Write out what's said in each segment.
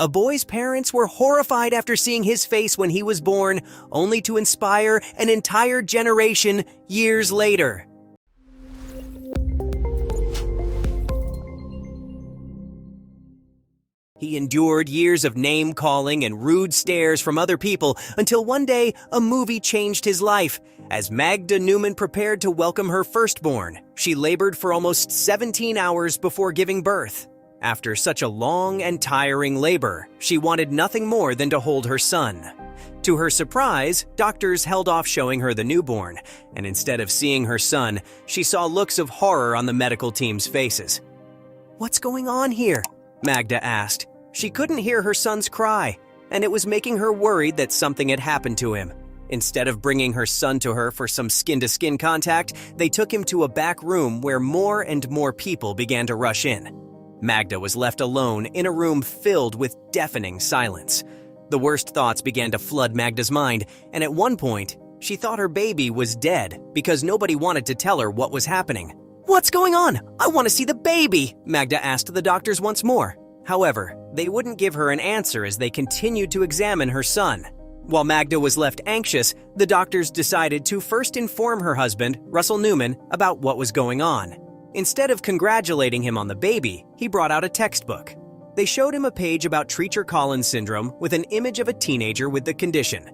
A boy's parents were horrified after seeing his face when he was born, only to inspire an entire generation years later. He endured years of name-calling and rude stares from other people until one day a movie changed his life. As Magda Newman prepared to welcome her firstborn, she labored for almost 17 hours before giving birth. After such a long and tiring labor, she wanted nothing more than to hold her son. To her surprise, doctors held off showing her the newborn, and instead of seeing her son, she saw looks of horror on the medical team's faces. "What's going on here?" Magda asked. She couldn't hear her son's cry, and it was making her worried that something had happened to him. Instead of bringing her son to her for some skin-to-skin contact, they took him to a back room where more and more people began to rush in. Magda was left alone in a room filled with deafening silence. The worst thoughts began to flood Magda's mind, and at one point, she thought her baby was dead because nobody wanted to tell her what was happening. "What's going on? I want to see the baby," Magda asked the doctors once more. However, they wouldn't give her an answer as they continued to examine her son. While Magda was left anxious, the doctors decided to first inform her husband, Russell Newman, about what was going on. Instead of congratulating him on the baby, he brought out a textbook. They showed him a page about Treacher-Collins syndrome with an image of a teenager with the condition.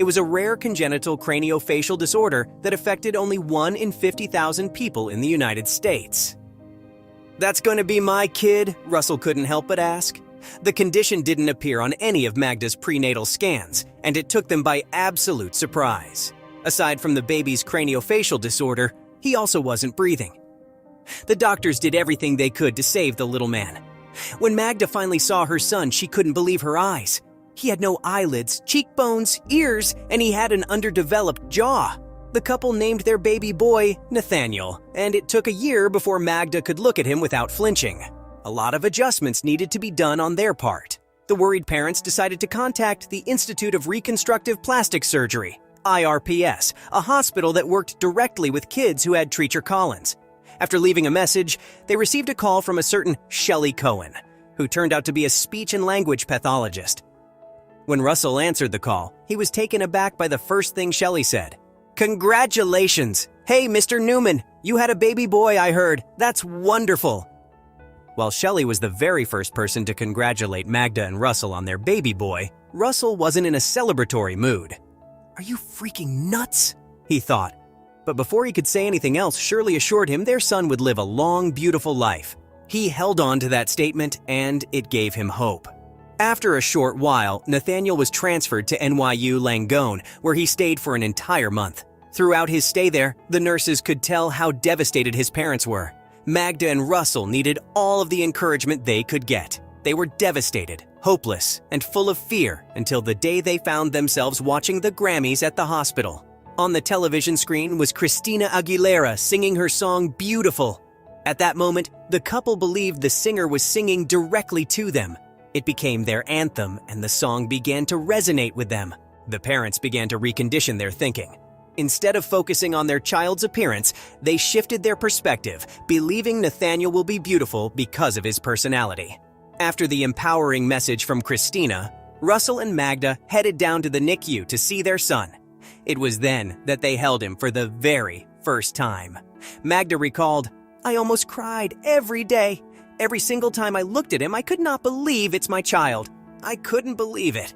It was a rare congenital craniofacial disorder that affected only 1 in 50,000 people in the United States. "That's going to be my kid?" Russell couldn't help but ask. The condition didn't appear on any of Magda's prenatal scans, and it took them by absolute surprise. Aside from the baby's craniofacial disorder, he also wasn't breathing. The doctors did everything they could to save the little man. When Magda finally saw her son, she couldn't believe her eyes. He had no eyelids, cheekbones, ears, and he had an underdeveloped jaw. The couple named their baby boy Nathaniel, and it took a year before Magda could look at him without flinching. A lot of adjustments needed to be done on their part. The worried parents decided to contact the Institute of Reconstructive Plastic Surgery, IRPS, a hospital that worked directly with kids who had Treacher-Collins. After leaving a message, they received a call from a certain Shelley Cohen, who turned out to be a speech and language pathologist. When Russell answered the call, he was taken aback by the first thing Shelley said. "Congratulations! Hey, Mr. Newman, you had a baby boy, I heard. That's wonderful!" While Shelley was the very first person to congratulate Magda and Russell on their baby boy, Russell wasn't in a celebratory mood. "Are you freaking nuts?" he thought. But before he could say anything else, Shirley assured him their son would live a long, beautiful life. He held on to that statement, and it gave him hope. After a short while, Nathaniel was transferred to NYU Langone, where he stayed for an entire month. Throughout his stay there, the nurses could tell how devastated his parents were. Magda and Russell needed all of the encouragement they could get. They were devastated, hopeless, and full of fear until the day they found themselves watching the Grammys at the hospital. On the television screen was Christina Aguilera singing her song Beautiful. At that moment, the couple believed the singer was singing directly to them. It became their anthem, and the song began to resonate with them. The parents began to recondition their thinking. Instead of focusing on their child's appearance, they shifted their perspective, believing Nathaniel will be beautiful because of his personality. After the empowering message from Christina, Russell and Magda headed down to the NICU to see their son. It was then that they held him for the very first time. Magda recalled, "I almost cried every day. Every single time I looked at him, I could not believe it's my child. I couldn't believe it."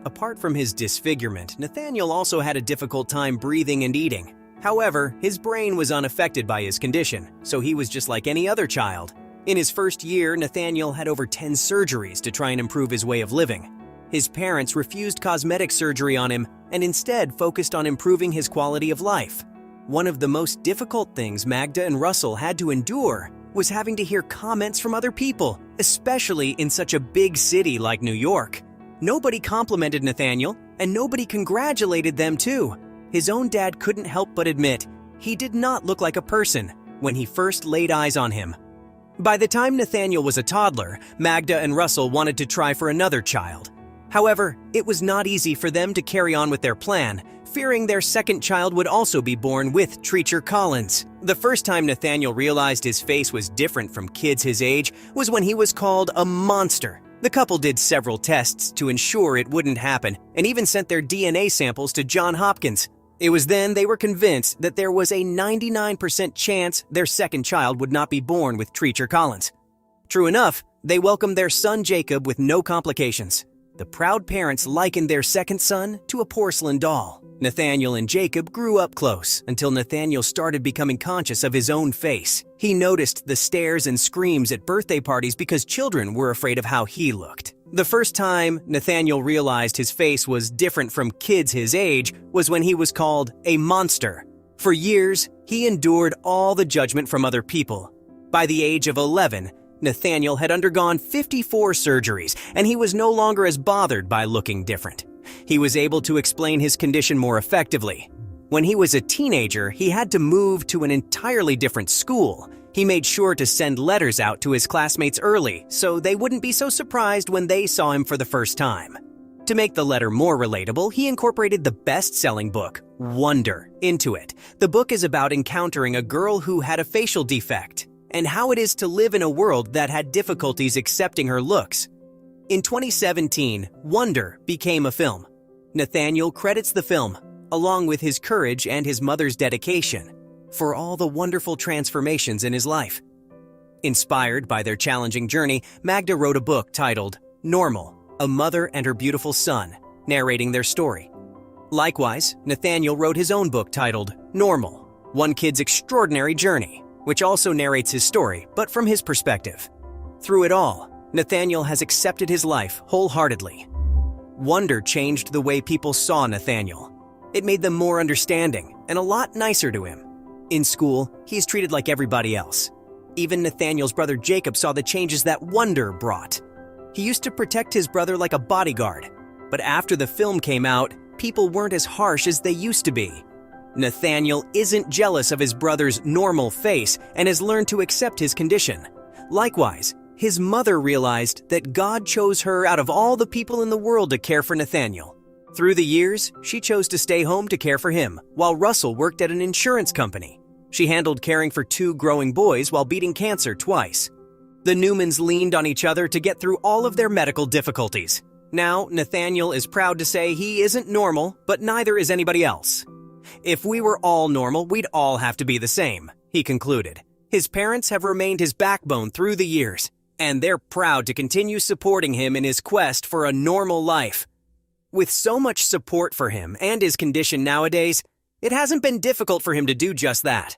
Apart from his disfigurement, Nathaniel also had a difficult time breathing and eating. However, his brain was unaffected by his condition, so he was just like any other child. In his first year, Nathaniel had over 10 surgeries to try and improve his way of living. His parents refused cosmetic surgery on him and instead focused on improving his quality of life. One of the most difficult things Magda and Russell had to endure was having to hear comments from other people, especially in such a big city like New York. Nobody complimented Nathaniel, and nobody congratulated them too. His own dad couldn't help but admit he did not look like a person when he first laid eyes on him. By the time Nathaniel was a toddler, Magda and Russell wanted to try for another child. However, it was not easy for them to carry on with their plan, fearing their second child would also be born with Treacher-Collins. The first time Nathaniel realized his face was different from kids his age was when he was called a monster. The couple did several tests to ensure it wouldn't happen and even sent their DNA samples to Johns Hopkins. It was then they were convinced that there was a 99% chance their second child would not be born with Treacher Collins. True enough, they welcomed their son Jacob with no complications. The proud parents likened their second son to a porcelain doll. Nathaniel and Jacob grew up close until Nathaniel started becoming conscious of his own face. He noticed the stares and screams at birthday parties because children were afraid of how he looked. The first time Nathaniel realized his face was different from kids his age was when he was called a monster. For years, he endured all the judgment from other people. By the age of 11, Nathaniel had undergone 54 surgeries, and he was no longer as bothered by looking different. He was able to explain his condition more effectively. When he was a teenager, he had to move to an entirely different school. He made sure to send letters out to his classmates early so they wouldn't be so surprised when they saw him for the first time. To make the letter more relatable, he incorporated the best-selling book, Wonder, into it. The book is about encountering a girl who had a facial defect and how it is to live in a world that had difficulties accepting her looks. In 2017, Wonder became a film. Nathaniel credits the film, along with his courage and his mother's dedication, for all the wonderful transformations in his life. Inspired by their challenging journey, Magda wrote a book titled Normal, A Mother and Her Beautiful Son, narrating their story. Likewise, Nathaniel wrote his own book titled Normal, One Kid's Extraordinary Journey, which also narrates his story, but from his perspective. Through it all, Nathaniel has accepted his life wholeheartedly. Wonder changed the way people saw Nathaniel. It made them more understanding and a lot nicer to him. In school, he's treated like everybody else. Even Nathaniel's brother Jacob saw the changes that Wonder brought. He used to protect his brother like a bodyguard, but after the film came out, people weren't as harsh as they used to be. Nathaniel isn't jealous of his brother's normal face and has learned to accept his condition. Likewise, his mother realized that God chose her out of all the people in the world to care for Nathaniel. Through the years, she chose to stay home to care for him, while Russell worked at an insurance company. She handled caring for 2 growing boys while beating cancer twice. The Newmans leaned on each other to get through all of their medical difficulties. Now, Nathaniel is proud to say he isn't normal, but neither is anybody else. If we were all normal, we'd all have to be the same, he concluded. His parents have remained his backbone through the years, and they're proud to continue supporting him in his quest for a normal life. With so much support for him and his condition nowadays, it hasn't been difficult for him to do just that.